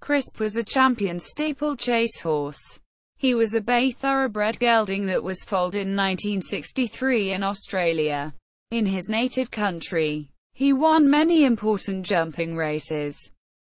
Crisp was a champion steeplechase horse. He was a bay thoroughbred gelding that was foaled in 1963 in Australia. In his native country, he won many important jumping races,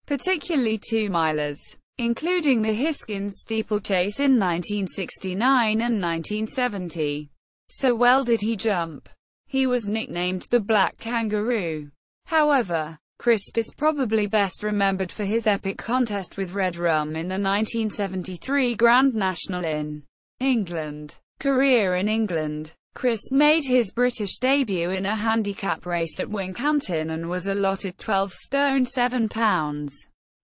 particularly 2-milers, including the Hiskens Steeplechase in 1969 and 1970. So well did he jump, he was nicknamed the Black Kangaroo. However, Crisp is probably best remembered for his epic contest with Red Rum in the 1973 Grand National in England. Career in England. Crisp made his British debut in a handicap race at Wincanton and was allotted 12 stone 7 pounds,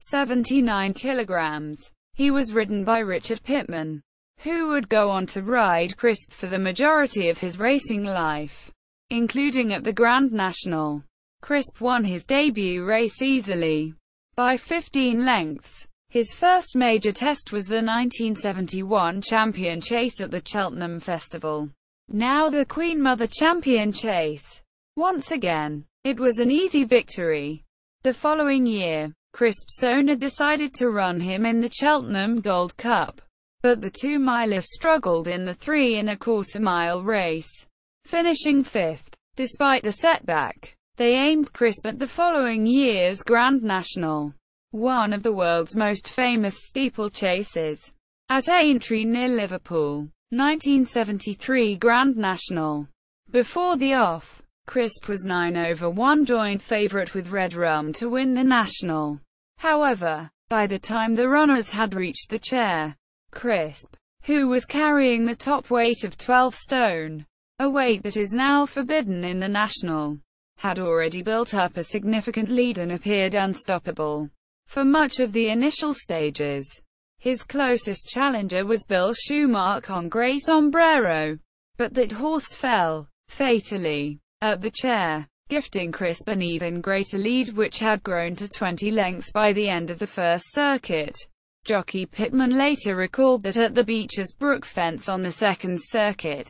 79 kilograms. He was ridden by Richard Pitman, who would go on to ride Crisp for the majority of his racing life, including at the Grand National. Crisp won his debut race easily, by 15 lengths. His first major test was the 1971 Champion Chase at the Cheltenham Festival, now the Queen Mother Champion Chase. Once again, it was an easy victory. The following year, Crisp's owner decided to run him in the Cheltenham Gold Cup, but the 2-miler struggled in the 3¼ mile race, finishing 5th. Despite the setback, they aimed Crisp at the following year's Grand National, one of the world's most famous steeplechases, at Aintree near Liverpool. 1973 Grand National. Before the off, Crisp was 9/1 joint favourite with Red Rum to win the National. However, by the time the runners had reached the chair, Crisp, who was carrying the top weight of 12 stone, a weight that is now forbidden in the National, had already built up a significant lead and appeared unstoppable. For much of the initial stages, his closest challenger was Bill Schumacher on Grey Sombrero, but that horse fell, fatally, at the chair, gifting Crisp an even greater lead which had grown to 20 lengths by the end of the first circuit. Jockey Pitman later recalled that at the Beecher's Brook fence on the second circuit,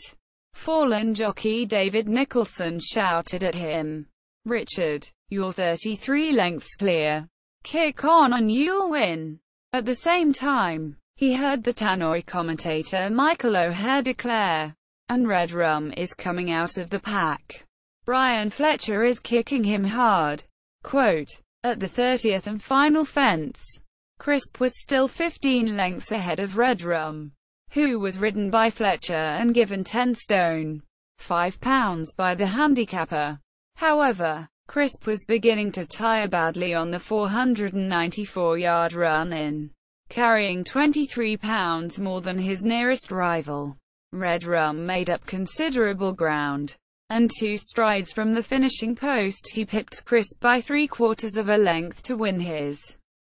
fallen jockey David Nicholson shouted at him, "Richard, you're 33 lengths clear. Kick on and you'll win." At the same time, he heard the tannoy commentator Michael O'Hare declare, "And Red Rum is coming out of the pack. Brian Fletcher is kicking him hard." Quote, at the 30th and final fence, Crisp was still 15 lengths ahead of Red Rum, who was ridden by Fletcher and given 10 stone 5 pounds by the handicapper. However, Crisp was beginning to tire badly on the 494-yard run-in, carrying 23 pounds more than his nearest rival. Red Rum made up considerable ground, and 2 strides from the finishing post he pipped Crisp by 3/4 of a length to win his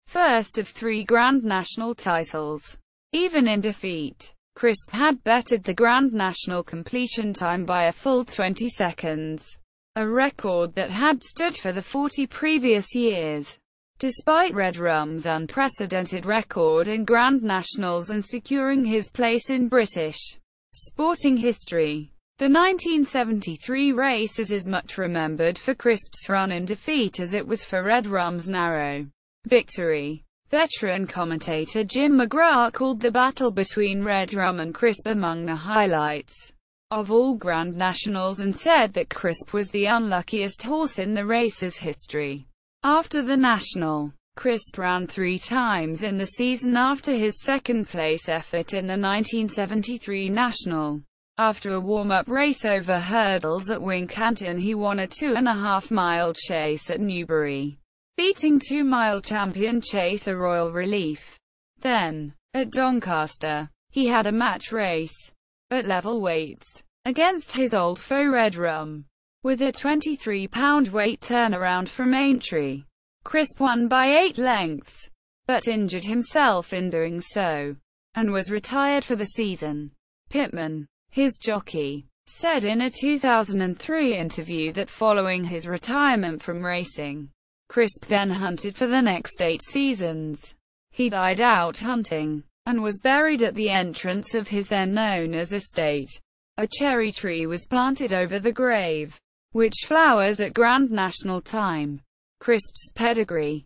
first of 3 Grand National titles. Even in defeat, Crisp had bettered the Grand National completion time by a full 20 seconds, a record that had stood for the 40 previous years. Despite Red Rum's unprecedented record in Grand Nationals and securing his place in British sporting history, the 1973 race is as much remembered for Crisp's run in defeat as it was for Red Rum's narrow victory. Veteran commentator Jim McGrath called the battle between Red Rum and Crisp among the highlights of all Grand Nationals and said that Crisp was the unluckiest horse in the race's history. After the National, Crisp ran 3 times in the season after his second-place effort in the 1973 National. After a warm-up race over hurdles at Wincanton, he won a 2½-mile chase at Newbury, beating 2-mile champion Chaser Royal Relief. Then, at Doncaster, he had a match race, at level weights, against his old foe Red Rum, with a 23-pound weight turnaround from Aintree. Crisp won by 8 lengths, but injured himself in doing so, and was retired for the season. Pitman, his jockey, said in a 2003 interview that following his retirement from racing, Crisp then hunted for the next 8 seasons. He died out hunting, and was buried at the entrance of his then-known-as estate. A cherry tree was planted over the grave, which flowers at Grand National time. Crisp's pedigree.